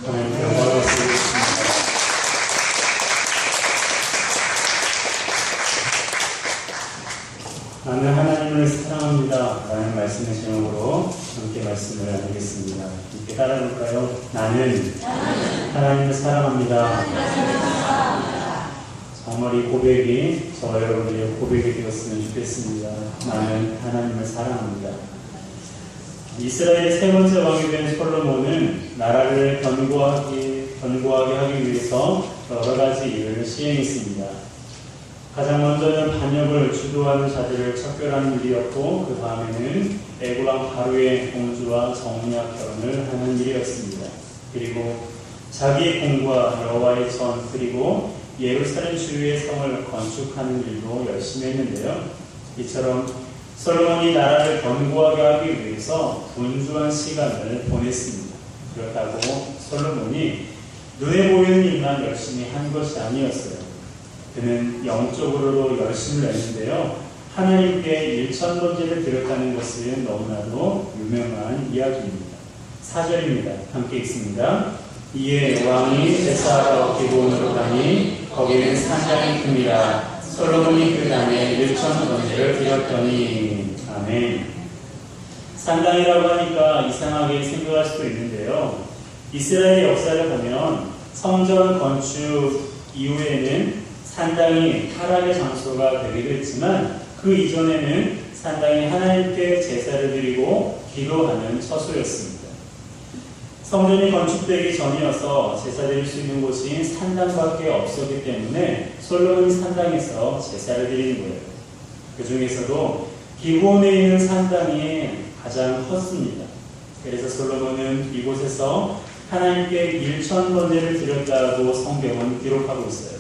하나님 영광을 드리겠습니다. 나는 하나님을 사랑합니다 라는 말씀의 제목으로 함께 말씀을 나누겠습니다. 함께 따라볼까요? 나는 하나님을 사랑합니다. 정말 이 고백이 저와 여러분들의 고백이 되었으면 좋겠습니다. 나는 하나님을 사랑합니다. 이스라엘의 세 번째 왕이 된 솔로몬은 나라를 견고하게 하기 위해서 여러 가지 일을 시행했습니다. 가장 먼저는 반역을 주도하는 자들을 척결하는 일이었고, 그 다음에는 애굽 왕 바로의 공주와 정략 결혼을 하는 일이었습니다. 그리고 자기의 공과 여호와의 전, 그리고 예루살렘 주위의 성을 건축하는 일도 열심히 했는데요. 이처럼 솔로몬이 나라를 견고하게 하기 위해서 분주한 시간을 보냈습니다. 그렇다고 솔로몬이 눈에 보이는 일만 열심히 한 것이 아니었어요. 그는 영적으로도 열심을 냈는데요. 하나님께 일천번제를 드렸다는 것은 너무나도 유명한 이야기입니다. 4절입니다. 함께 읽습니다. 이에 왕이 제사하러 기브온으로 가니 거기는 산당이 큽니다. 솔로몬이 그 단에 1,000번제를 드렸더니. 아멘. 산당이라고 하니까 이상하게 생각할 수도 있는데요. 이스라엘의 역사를 보면 성전 건축 이후에는 산당이 타락의 장소가 되기도 했지만, 그 이전에는 산당이 하나님께 제사를 드리고 기도하는 처소였습니다. 성전이 건축되기 전이어서 제사 드릴 수 있는 곳이 산당밖에 없었기 때문에 솔로몬이 산당에서 제사를 드리는 거예요. 그 중에서도 기브온에 있는 산당이 가장 컸습니다. 그래서 솔로몬은 이곳에서 하나님께 1,000번제를 드렸다고 성경은 기록하고 있어요.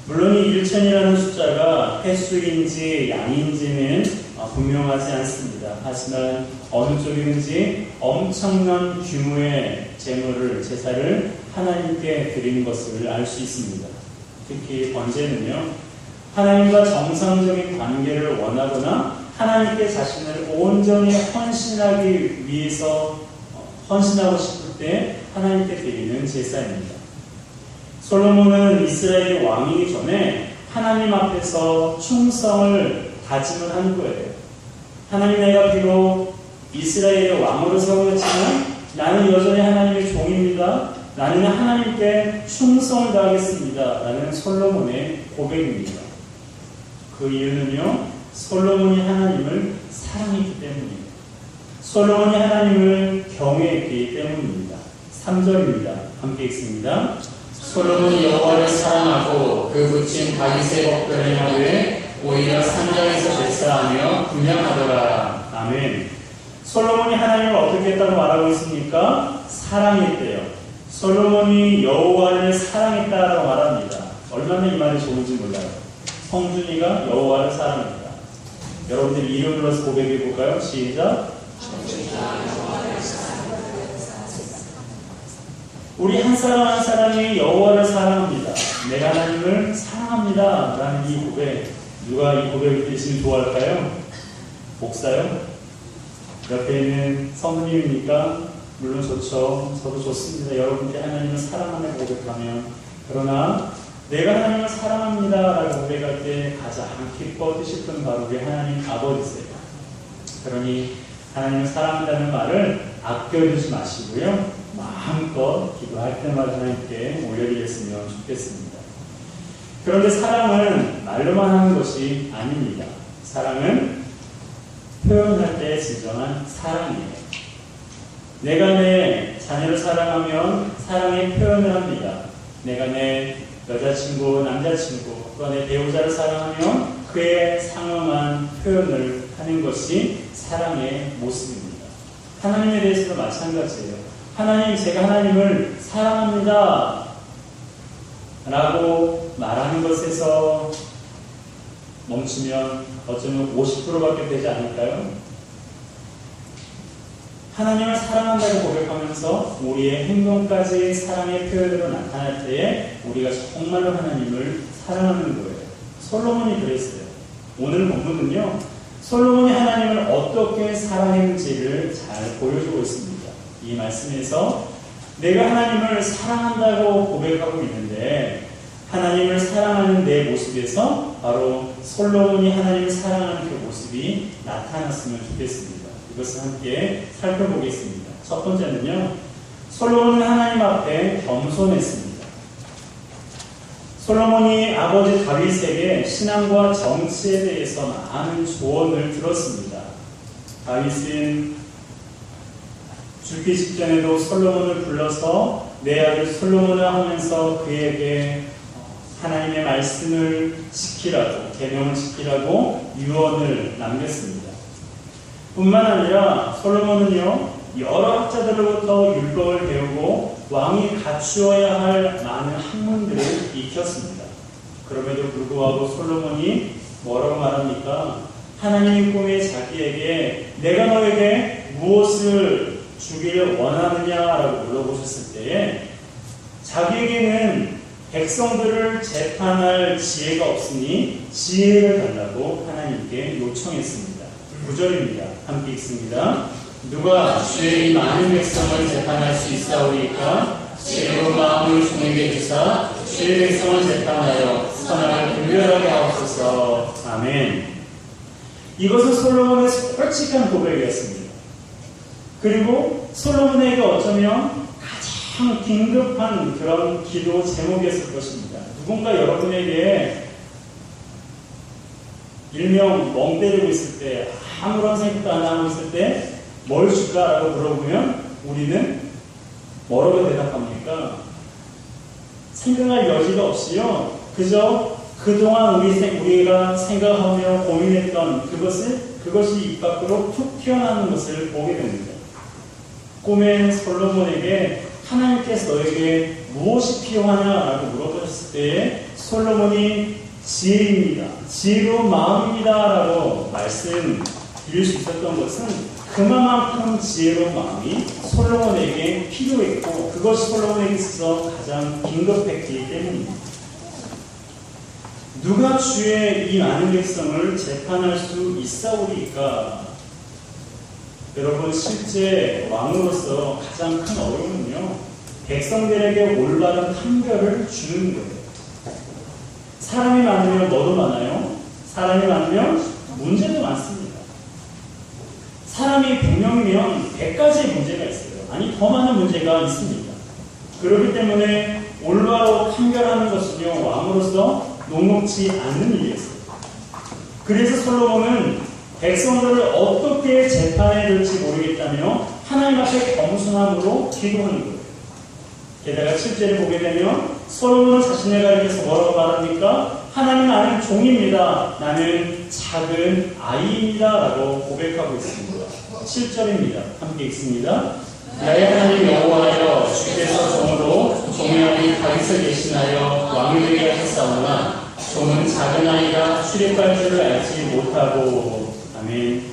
물론 이 1,000이라는 숫자가 횟수인지 양인지는 분명하지 않습니다. 하지만 어느 쪽이든지 엄청난 규모의 제사를 하나님께 드리는 것을 알 수 있습니다. 특히 번제는요, 하나님과 정상적인 관계를 원하거나 하나님께 자신을 온전히 헌신하고 싶을 때 하나님께 드리는 제사입니다. 솔로몬은 이스라엘의 왕이기 전에 하나님 앞에서 충성을 다짐을 하는 거예요. 하나님, 내가 비록 이스라엘의 왕으로 세워졌지만 나는 여전히 하나님의 종입니다. 나는 하나님께 충성을 다하겠습니다 라는 솔로몬의 고백입니다. 그 이유는요, 솔로몬이 하나님을 사랑했기 때문입니다. 솔로몬이 하나님을 경외했기 때문입니다. 3절입니다. 함께 읽습니다. 솔로몬이 여호와를 사랑하고 그 붙인 다윗의 법궤를 향하되 오히려 산당에서 제사하며 분양하더라. 아멘. 솔로몬이 하나님을 어떻게 했다고 말하고 있습니까? 사랑했대요. 솔로몬이 여호와를 사랑했다라고 말합니다. 얼마나 이 말이 좋은지 몰라요. 성준이가 여호와를 사랑했다. 여러분들 이름 들어서 고백해 볼까요? 시작. 우리 한 사람 한 사람이 여호와를 사랑합니다. 내가 하나님을 사랑합니다 라는 이 고백, 누가 이 고백을 들으시면 좋아할까요? 목사요? 옆에 있는 성도님입니까? 물론 좋죠. 저도 좋습니다. 여러분께 하나님을 사랑하며 고백하면. 그러나 내가 하나님을 사랑합니다 라고 고백할 때 가장 기뻐하실 분 바로 우리 하나님 아버지세요. 그러니 하나님을 사랑한다는 말을 아껴두지 마시고요, 마음껏 기도할 때마다 하나님께 올려드렸으면 좋겠습니다. 그런데 사랑은 말로만 하는 것이 아닙니다. 사랑은 표현할 때 진정한 사랑이에요. 내가 내 자녀를 사랑하면 사랑의 표현을 합니다. 내가 내 여자친구, 남자친구, 또 내 배우자를 사랑하면 그의 상응한 표현을 하는 것이 사랑의 모습입니다. 하나님에 대해서도 마찬가지예요. 하나님, 제가 하나님을 사랑합니다 라고 말하는 것에서 멈추면 어쩌면 50%밖에 되지 않을까요? 하나님을 사랑한다고 고백하면서 우리의 행동까지 사랑의 표현으로 나타날 때에 우리가 정말로 하나님을 사랑하는 거예요. 솔로몬이 그랬어요. 오늘 본문은요, 솔로몬이 하나님을 어떻게 사랑했는지를 잘 보여주고 있습니다. 이 말씀에서 내가 하나님을 사랑한다고 고백하고 있는데 하나님을 사랑하는 내 모습에서 바로 솔로몬이 하나님을 사랑하는 그 모습이 나타났으면 좋겠습니다. 이것을 함께 살펴보겠습니다. 첫 번째는요, 솔로몬은 하나님 앞에 겸손했습니다. 솔로몬이 아버지 다윗에게 신앙과 정치에 대해서 많은 조언을 들었습니다. 다윗은 죽기 직전에도 솔로몬을 불러서 내 아들 솔로몬을 하면서 그에게 하나님의 말씀을 지키라고, 계명을 지키라고 유언을 남겼습니다. 뿐만 아니라 솔로몬은요, 여러 학자들로부터 율법을 배우고 왕이 갖추어야 할 많은 학문들을 익혔습니다. 그럼에도 불구하고 솔로몬이 뭐라고 말합니까? 하나님의 꿈에 자기에게 내가 너에게 무엇을 주기를 원하느냐라고 물어보셨을 때에 자기에게는 백성들을 재판할 지혜가 없으니 지혜를 달라고 하나님께 요청했습니다. 9절입니다. 함께 읽습니다. 누가 주의 이 많은 백성을 재판할 수 있사오리까? 지혜로운 마음을 주님께 주사 주의 백성을 재판하여 선악을 분별하게 하옵소서. 아멘. 이것은 솔로몬의 솔직한 고백이었습니다. 그리고 솔로몬에게 어쩌면 가장 긴급한 그런 기도 제목이었을 것입니다. 누군가 여러분에게 일명 멍 때리고 있을 때, 아무런 생각도 안 하고 있을 때 뭘 줄까라고 물어보면 우리는 뭐라고 대답합니까? 생각할 여지가 없이요, 그저 그동안 우리가 생각하며 고민했던 그것이 입 밖으로 툭 튀어나오는 것을 보게 됩니다. 꿈엔 솔로몬에게 하나님께서 너에게 무엇이 필요하냐라고 물어보셨을 때에 솔로몬이 지혜입니다, 지혜로운 마음입니다 라고 말씀드릴 수 있었던 것은 그만큼 지혜로운 마음이 솔로몬에게 필요했고 그것이 솔로몬에게 있어서 가장 긴급했기 때문입니다. 누가 주의 이 많은 백성을 재판할 수 있사오리까? 여러분, 실제 왕으로서 가장 큰 어려움은요, 백성들에게 올바른 판결을 주는 거예요. 사람이 많으면 뭐도 많아요? 사람이 많으면 문제도 많습니다. 사람이 100명이면 100가지의 문제가 있어요. 아니, 더 많은 문제가 있습니다. 그렇기 때문에 올바로 판결하는 것은요, 왕으로서 녹록지 않는 일이었어요. 그래서 솔로몬은 백성들을 어떻게 재판해야 될지 모르겠다며 하나님 앞에 겸손함으로 기도하는 거예요. 게다가 7절을 보게 되면 솔로몬은 자신을 가리켜서 뭐라고 말합니까? 하나님, 나는 종입니다. 나는 작은 아이입니다 라고 고백하고 있습니다. 7절입니다. 함께 읽습니다. 나의 하나님 여호와여, 주께서 종으로 종의 아비 다윗을 대신하여 왕이 되게 하셨사오나 종은 작은 아이가 출입할 줄을 알지 못하고. 아멘.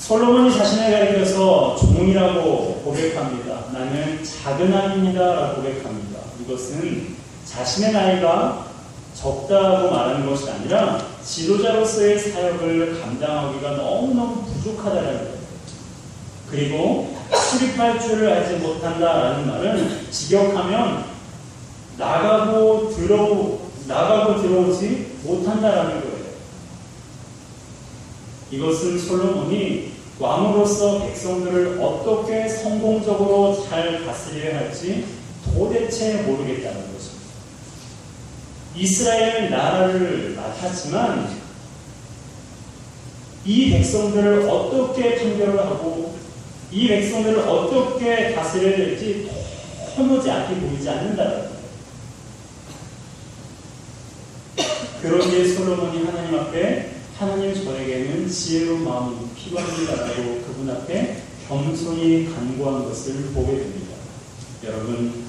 솔로몬이 자신을 가리켜서 종이라고 고백합니다. 나는 작은 아이입니다 라고 고백합니다. 이것은 자신의 나이가 적다고 말하는 것이 아니라 지도자로서의 사역을 감당하기가 너무너무 부족하다는 거예요. 그리고 출입할 줄을 알지 못한다라는 말은 직역하면 나가고 들어오지 못한다라는 거예요. 이것은 솔로몬이 왕으로서 백성들을 어떻게 성공적으로 잘 다스려야 할지 도대체 모르겠다는 것입니다. 이스라엘 나라를 맡았지만 이 백성들을 어떻게 판결을 하고 이 백성들을 어떻게 다스려야 될지 도무지 않게 보이지 않는다는 거예요. 그런데 솔로몬이 하나님 앞에 하나님, 저에게는 지혜로운 마음이 필요합니다라고 그분 앞에 겸손히 간구한 것을 보게 됩니다. 여러분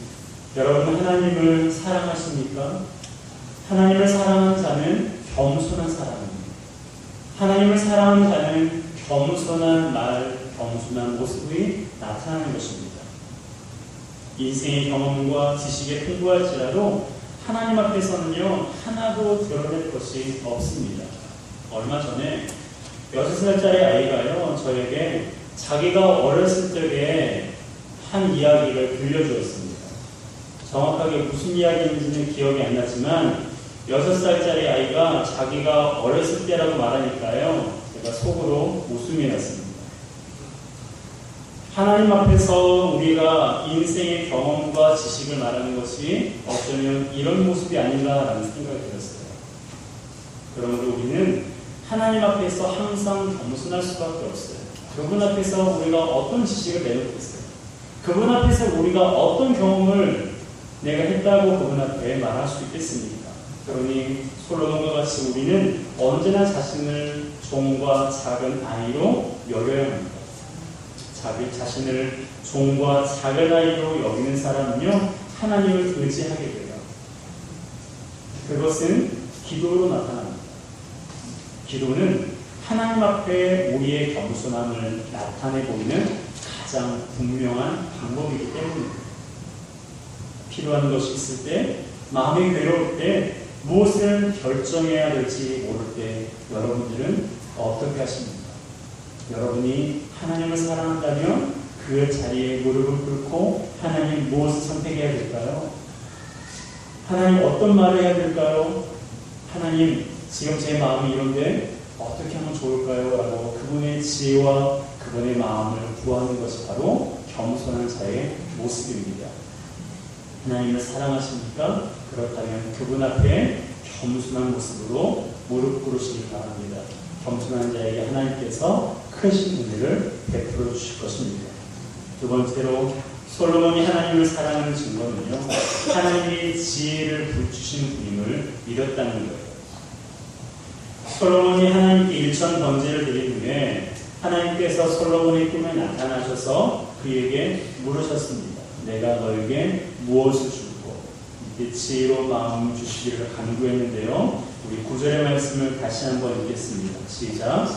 하나님을 사랑하십니까? 하나님을 사랑하는 자는 겸손한 사람입니다. 하나님을 사랑하는 자는 겸손한 말, 겸손한 모습이 나타나는 것입니다. 인생의 경험과 지식에 풍부할지라도 하나님 앞에서는요, 하나도 드러낼 것이 없습니다. 얼마 전에 6살짜리 아이가요, 저에게 자기가 어렸을 적에 한 이야기를 들려주었습니다. 정확하게 무슨 이야기인지는 기억이 안 나지만 6살짜리 아이가 자기가 어렸을 때라고 말하니까요, 제가 속으로 웃음이 났습니다. 하나님 앞에서 우리가 인생의 경험과 지식을 말하는 것이 어쩌면 이런 모습이 아닌가라는 생각이 들었어요. 그러므로 우리는 하나님 앞에서 항상 겸손할 수밖에 없어요. 그분 앞에서 우리가 어떤 지식을 내놓겠어요? 그분 앞에서 우리가 어떤 경험을 내가 했다고 그분 앞에 말할 수 있겠습니까? 그러니 솔로몬과 같이 우리는 언제나 자신을 종과 작은 아이로 여겨야 합니다. 자기 자신을 종과 작은 아이로 여기는 사람은요, 하나님을 의지하게 돼요. 그것은 기도로 나타납니다. 기도는 하나님 앞에 우리의 겸손함을 나타내 보이는 가장 분명한 방법이기 때문입니다. 필요한 것이 있을 때, 마음이 괴로울 때, 무엇을 결정해야 될지 모를 때 여러분들은 어떻게 하십니까? 여러분이 하나님을 사랑한다면 그 자리에 무릎을 꿇고 하나님 무엇을 선택해야 될까요? 하나님 어떤 말을 해야 될까요? 하나님 지금 제 마음이 이런데 어떻게 하면 좋을까요? 라고 그분의 지혜와 그분의 마음을 구하는 것이 바로 겸손한 자의 모습입니다. 하나님을 사랑하십니까? 그렇다면 그분 앞에 겸손한 모습으로 무릎 꿇으시기 바랍니다. 겸손한 자에게 하나님께서 크신 은혜를 베풀어 주실 것입니다. 두 번째로 솔로몬이 하나님을 사랑하는 증거는요, 하나님이 지혜를 주신 분임을 믿었다는 거예요. 솔로몬이 하나님께 일천 번제를 드린 후에 하나님께서 솔로몬의 꿈에 나타나셔서 그에게 물으셨습니다. 내가 너에게 무엇을 줄고 이렇게 지혜로운 마음을 주시기를 간구했는데요. 우리 9절의 말씀을 다시 한번 읽겠습니다. 시작.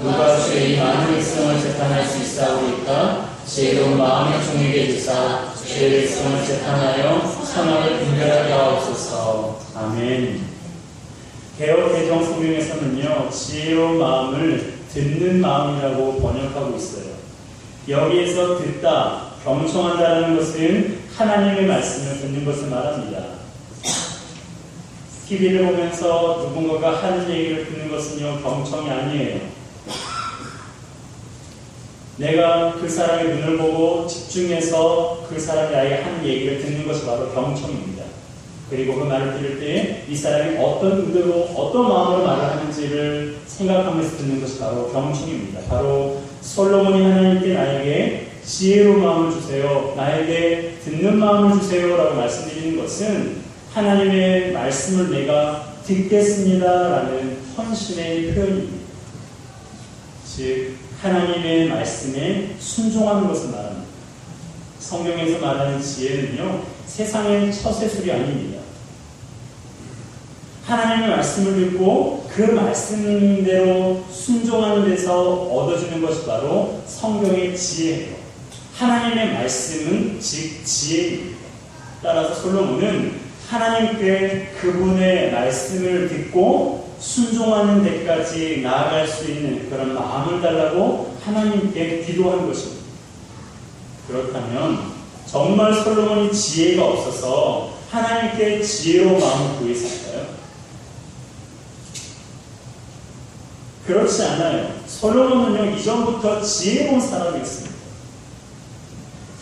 누가 주의 많은 백성을 재판할 수 있사오리까? 지혜로운 마음의 종에게 주사 주의 백성을 재판하여 선악을 분별하게 하옵소서. 아멘. 개역 개정 성경에서는요, 지혜로운 마음을 듣는 마음이라고 번역하고 있어요. 여기에서 듣다, 경청한다라는 것은 하나님의 말씀을 듣는 것을 말합니다. TV를 보면서 누군가가 하는 얘기를 듣는 것은요, 경청이 아니에요. 내가 그 사람의 눈을 보고 집중해서 그 사람이 아예 하는 얘기를 듣는 것이 바로 경청입니다. 그리고 그 말을 들을 때 이 사람이 어떤 의도로 어떤 마음으로 말을 하는지를 생각하면서 듣는 것이 바로 경청입니다. 바로 솔로몬이 하나님께 나에게 지혜로운 마음을 주세요, 나에게 듣는 마음을 주세요 라고 말씀드리는 것은 하나님의 말씀을 내가 듣겠습니다 라는 헌신의 표현입니다. 즉 하나님의 말씀에 순종하는 것을 말합니다. 성경에서 말하는 지혜는요, 세상의 처세술이 아닙니다. 하나님의 말씀을 듣고 그 말씀대로 순종하는 데서 얻어지는 것이 바로 성경의 지혜예요. 하나님의 말씀은 즉 지혜입니다. 따라서 솔로몬은 하나님께 그분의 말씀을 듣고 순종하는 데까지 나아갈 수 있는 그런 마음을 달라고 하나님께 기도한 것입니다. 그렇다면 정말 솔로몬이 지혜가 없어서 하나님께 지혜로운 마음을 구했을까요? 그렇지 않아요. 솔로몬은요, 이전부터 지혜로운 사람이었습니다.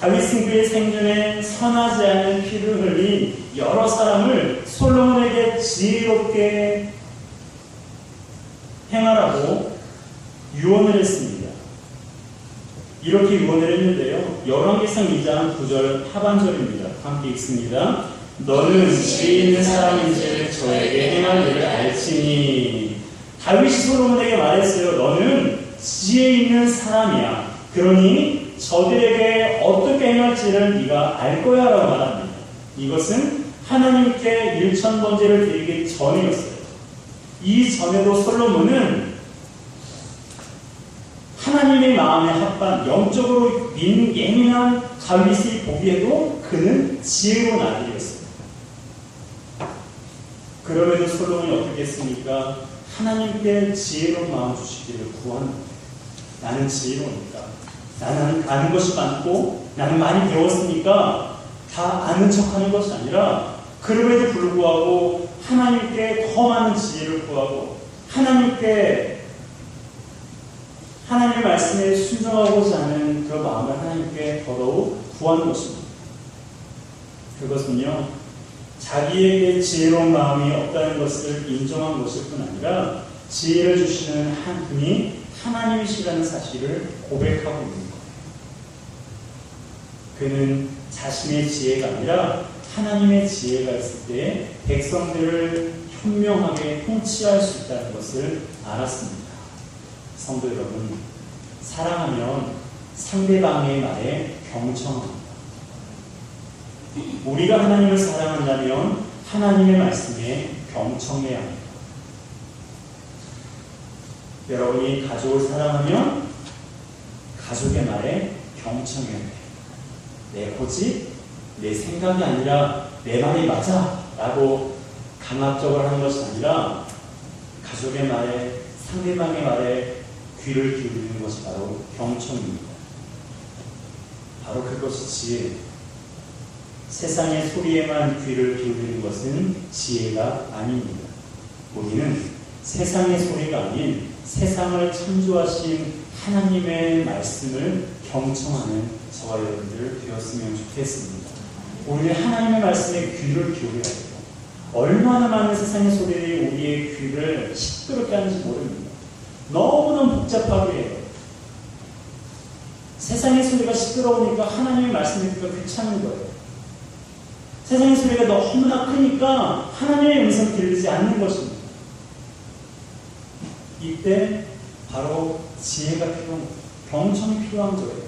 다윗은 그의 생전에 선하지 않은 피를 흘린 여러 사람을 솔로몬에게 지혜롭게 행하라고 유언을 했습니다. 이렇게 유언을 했는데요, 열왕기상 2장 9절 하반절입니다. 함께 읽습니다. 너는 지혜 있는 사람인지 저에게 행할 일을 알지니. 다윗이 솔로몬에게 말했어요. 너는 지혜 있는 사람이야. 그러니 저들에게 어떻게 행할지를 네가 알 거야 라고 말합니다. 이것은 하나님께 일천번제를 드리기 전이었어요. 이전에도 솔로몬은 하나님의 마음에 합한 영적으로 예민한 다윗이 보기에도 그는 지혜로운 아들이었습니다. 그럼에도 솔로몬이 어떻게 했습니까? 하나님께 지혜로운 마음 주시기를 구합니다. 나는 지혜로우니까 나는 아는 것이 많고 나는 많이 배웠으니까 다 아는 척하는 것이 아니라 그럼에도 불구하고 하나님께 더 많은 지혜를 구하고 하나님의 말씀에 순종하고자 하는 그 마음을 하나님께 더더욱 구하는 것입니다. 그것은요, 자기에게 지혜로운 마음이 없다는 것을 인정한 것일 뿐 아니라 지혜를 주시는 한 분이 하나님이시라는 사실을 고백하고 있는 거예요. 그는 자신의 지혜가 아니라 하나님의 지혜가 있을 때 백성들을 현명하게 통치할 수 있다는 것을 알았습니다. 성도 여러분, 사랑하면 상대방의 말에 경청합니다. 우리가 하나님을 사랑한다면 하나님의 말씀에 경청해야 합니다. 여러분이 가족을 사랑하면 가족의 말에 경청해야 돼요. 내 고집, 내 생각이 아니라 내 말이 맞아 라고 강압적으로 하는 것이 아니라 가족의 말에, 상대방의 말에 귀를 기울이는 것이 바로 경청입니다. 바로 그것이 지혜예요. 세상의 소리에만 귀를 기울이는 것은 지혜가 아닙니다. 우리는 세상의 소리가 아닌 세상을 창조하신 하나님의 말씀을 경청하는 저와 여러분들 되었으면 좋겠습니다. 우리는 하나님의 말씀에 귀를 기울여야 돼요. 얼마나 많은 세상의 소리들이 우리의 귀를 시끄럽게 하는지 모릅니다. 너무너무 복잡하게 해요. 세상의 소리가 시끄러우니까 하나님의 말씀을 듣기가 귀찮은 거예요. 세상의 소리가 너무나 크니까 하나님의 음성 들리지 않는 것입니다. 이때 바로 지혜가 필요한 거예요. 경청이 필요한 거예요.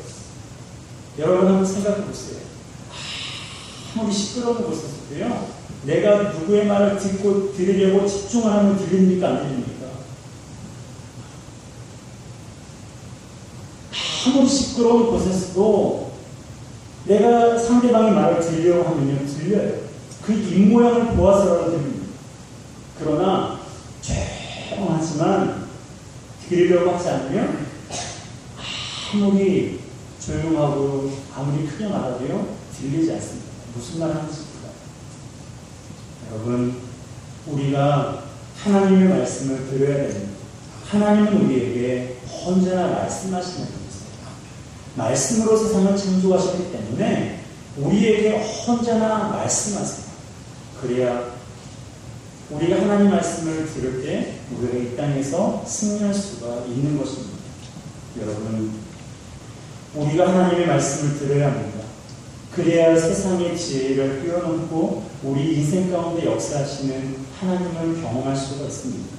여러분 한번 생각해 보세요. 아무리 시끄러운 곳에서도요, 내가 누구의 말을 듣고 들으려고 집중을 하면 들립니까? 안 들립니까? 아무리 시끄러운 곳에서도 내가 상대방의 말을 들으려고 하면 들려요. 그 입모양을 보아서라도 들립니다. 그러나 조용하지만 들으려고 하지 않으면 아무리 조용하고 아무리 크게 말하도요 들리지 않습니다. 무슨 말 하는지 몰라요. 여러분, 우리가 하나님의 말씀을 들어야 됩니다. 하나님은 우리에게 언제나 말씀하시는 분이세요. 말씀으로 세상을 창조하셨기 때문에 우리에게 언제나 말씀하세요. 그래야 우리가 하나님 말씀을 들을 때 우리가 이 땅에서 승리할 수가 있는 것입니다. 여러분, 우리가 하나님의 말씀을 들어야 합니다. 그래야 세상의 지혜를 뛰어넘고 우리 인생 가운데 역사하시는 하나님을 경험할 수가 있습니다.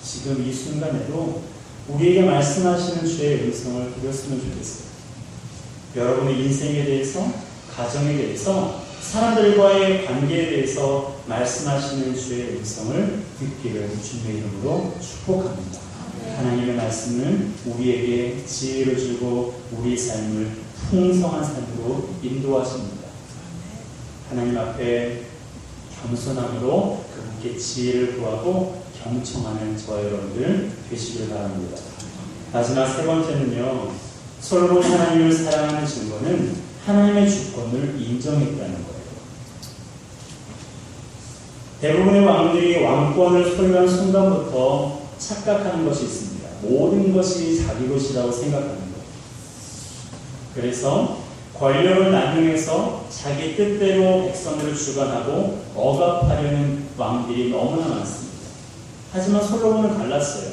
지금 이 순간에도 우리에게 말씀하시는 주의 음성을 들었으면 좋겠어요. 여러분의 인생에 대해서, 가정에 대해서, 사람들과의 관계에 대해서 말씀하시는 주의 음성을 듣기를 주님의 이름으로 축복합니다. 하나님의 말씀은 우리에게 지혜를 주고 우리 삶을 풍성한 삶으로 인도하십니다. 하나님 앞에 겸손함으로 그분께 지혜를 구하고 경청하는 저와 여러분들 되시길 바랍니다. 마지막 세 번째는요, 솔로몬이 하나님을 사랑하는 증거는 하나님의 주권을 인정했다는 거예요. 대부분의 왕들이 왕권을 소유한 순간부터 착각하는 것이 있습니다. 모든 것이 자기 것이라고 생각하는 거예요. 그래서 권력을 남용해서 자기 뜻대로 백성들을 주관하고 억압하려는 왕들이 너무나 많습니다. 하지만 솔로몬은 달랐어요.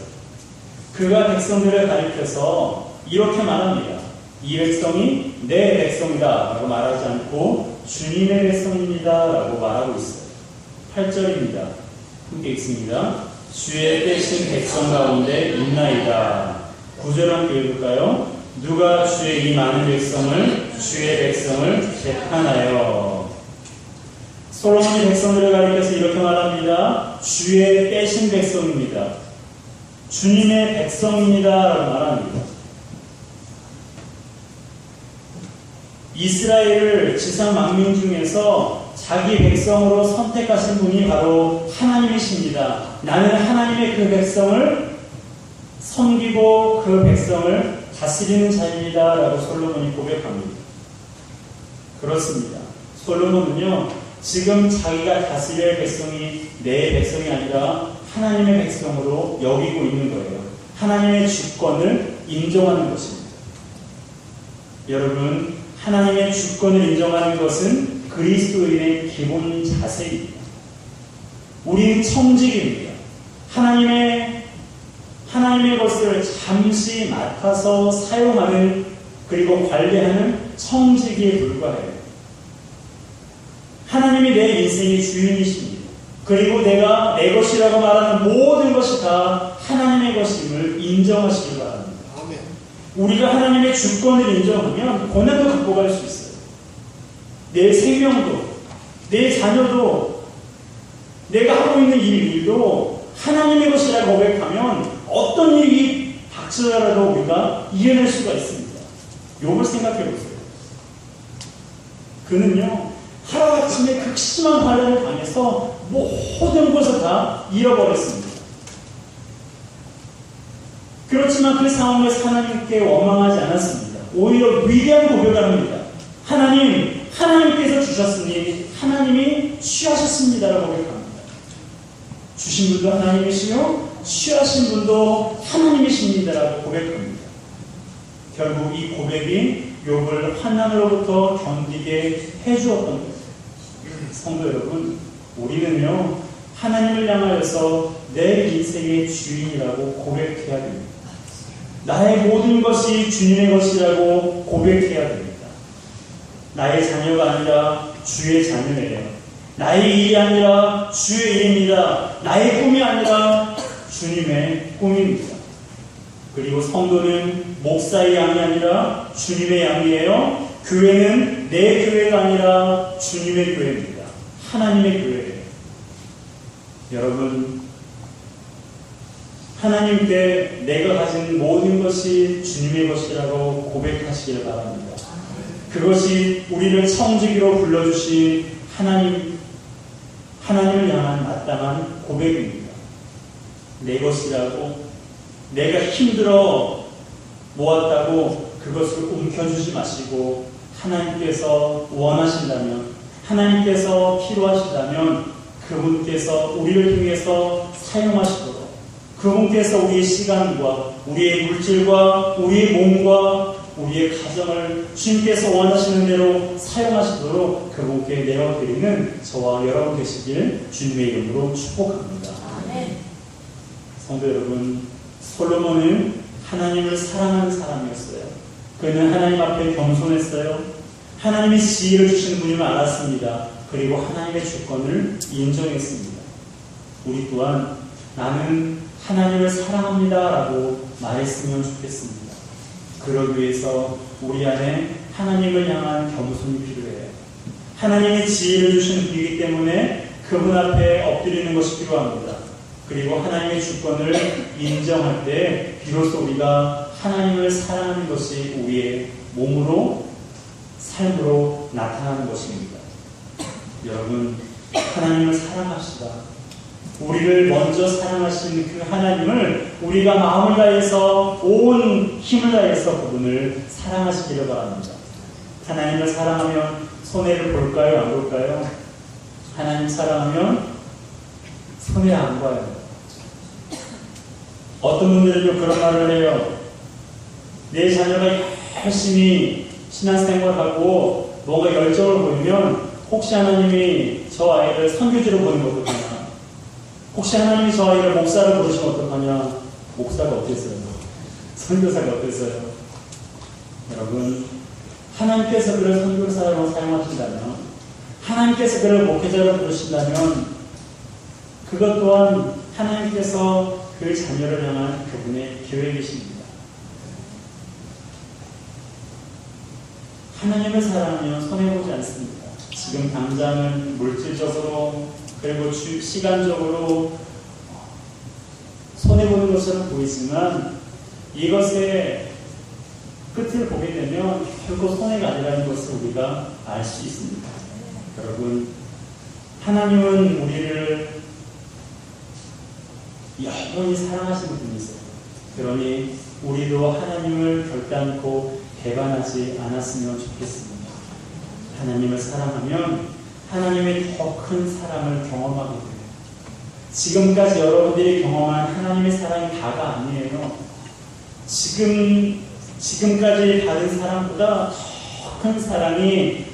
그가 백성들을 가리켜서 이렇게 말합니다. 이 백성이 내 백성이다 라고 말하지 않고 주님의 백성입니다 라고 말하고 있어요. 8절입니다. 함께 읽습니다. 주의 떼신 백성 가운데 있나이다. 9절 함께 읽을까요? 누가 주의 이 많은 백성을, 주의 백성을 재판하여. 솔로몬이 백성들을 가리켜서 이렇게 말합니다. 주의 떼신 백성입니다. 주님의 백성입니다 라고 말합니다. 이스라엘을 지상 만민 중에서 자기 백성으로 선택하신 분이 바로 하나님이십니다. 나는 하나님의 그 백성을 섬기고 그 백성을 다스리는 자입니다 라고 솔로몬이 고백합니다. 그렇습니다. 솔로몬은요, 지금 자기가 다스릴 백성이 내 백성이 아니라 하나님의 백성으로 여기고 있는 거예요. 하나님의 주권을 인정하는 것입니다. 여러분, 하나님의 주권을 인정하는 것은 그리스도인의 기본 자세입니다. 우리는 청직입니다. 하나님의 것을 잠시 맡아서 사용하는 그리고 관리하는 청지기에 불과해요. 하나님이 내 인생의 주인이십니다. 그리고 내가 내 것이라고 말하는 모든 것이 다 하나님의 것임을 인정하시기 바랍니다. 아멘. 우리가 하나님의 주권을 인정하면 고난도 극복할 수 있어요. 내 생명도, 내 자녀도, 내가 하고 있는 일도 하나님의 것이라고 고백하면 어떤 일이 닥치더라도 우리가 이겨낼 수가 있습니다. 욥을 생각해 보세요. 그는요, 하루아침에 극심한 환난을 당해서 모든 것을 다 잃어버렸습니다. 그렇지만 그 상황에서 하나님께 원망하지 않았습니다. 오히려 위대한 고백을 합니다. 하나님께서 주셨으니 하나님이 취하셨습니다라고 고백합니다. 주신 분도 하나님이시요 취하신 분도 하나님이십니다라고 고백합니다. 결국 이 고백이 욥을 환난으로부터 견디게 해주었던 거예요. 성도 여러분, 우리는요, 하나님을 향하여서 내 인생의 주인이라고 고백해야 됩니다. 나의 모든 것이 주님의 것이라고 고백해야 됩니다. 나의 자녀가 아니라 주의 자녀예요. 나의 일이 아니라 주의 일입니다. 나의 꿈이 아니라 주님의 꿈입니다. 그리고 성도는 목사의 양이 아니라 주님의 양이에요. 교회는 내 교회가 아니라 주님의 교회입니다. 하나님의 교회예요. 여러분, 하나님께 내가 가진 모든 것이 주님의 것이라고 고백하시길 바랍니다. 그것이 우리를 청지기로 불러주신 하나님을 향한 마땅한 고백입니다. 내 것이라고, 내가 힘들어 모았다고 그것을 움켜주지 마시고, 하나님께서 원하신다면, 하나님께서 필요하시다면 그분께서 우리를 통해서 사용하시도록, 그분께서 우리의 시간과 우리의 물질과 우리의 몸과 우리의 가정을 주님께서 원하시는 대로 사용하시도록 그분께 내어드리는 저와 여러분 되시길 주님의 이름으로 축복합니다. 아멘. 성도 여러분, 솔로몬은 하나님을 사랑하는 사람이었어요. 그는 하나님 앞에 겸손했어요. 하나님이 지혜를 주시는 분임을 알았습니다. 그리고 하나님의 주권을 인정했습니다. 우리 또한 나는 하나님을 사랑합니다 라고 말했으면 좋겠습니다. 그러기 위해서 우리 안에 하나님을 향한 겸손이 필요해요. 하나님의 지혜를 주시는 분이기 때문에 그분 앞에 엎드리는 것이 필요합니다. 그리고 하나님의 주권을 인정할 때 비로소 우리가 하나님을 사랑하는 것이 우리의 몸으로, 삶으로 나타나는 것입니다. 여러분, 하나님을 사랑합시다. 우리를 먼저 사랑하신 그 하나님을 우리가 마음을 다해서, 온 힘을 다해서 그분을 사랑하시기를 바랍니다. 하나님을 사랑하면 손해를 볼까요? 안 볼까요? 하나님 사랑하면 손해 안 봐요. 어떤 분들은 그런 말을 해요. 내 자녀가 열심히 신앙생활하고 뭔가 열정을 보이면 혹시 하나님이 저 아이를 선교지로 보는 거 어떡하냐? 혹시 하나님이 저 아이를 목사를 부르시면 어떡하냐? 목사가 어땠어요? 선교사가 어땠어요? 여러분, 하나님께서 그를 선교사로 사용하신다면, 하나님께서 그를 목회자로 부르신다면 그것 또한 하나님께서 그 자녀를 향한 그분의 계획이십니다. 하나님을 사랑하면 손해보지 않습니다. 지금 당장은 물질적으로 그리고 시간적으로 손해보는 것처럼 보이지만 이것의 끝을 보게 되면 결코 손해가 아니라는 것을 우리가 알 수 있습니다. 여러분, 하나님은 우리를 영원히 사랑하시는 분이세요. 그러니 우리도 하나님을 결단코 배반하지 않았으면 좋겠습니다. 하나님을 사랑하면 하나님의 더 큰 사랑을 경험하게 돼요. 지금까지 여러분들이 경험한 하나님의 사랑이 다가 아니에요. 지금까지 받은 사랑보다 더 큰 사랑이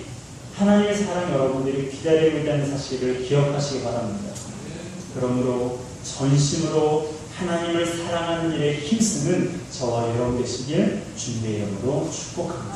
하나님의 사랑 여러분들이 기다리고 있다는 사실을 기억하시기 바랍니다. 그러므로 전심으로 하나님을 사랑하는 일에 힘쓰는 저와 여러분 되시길 주님의 이름으로 축복합니다.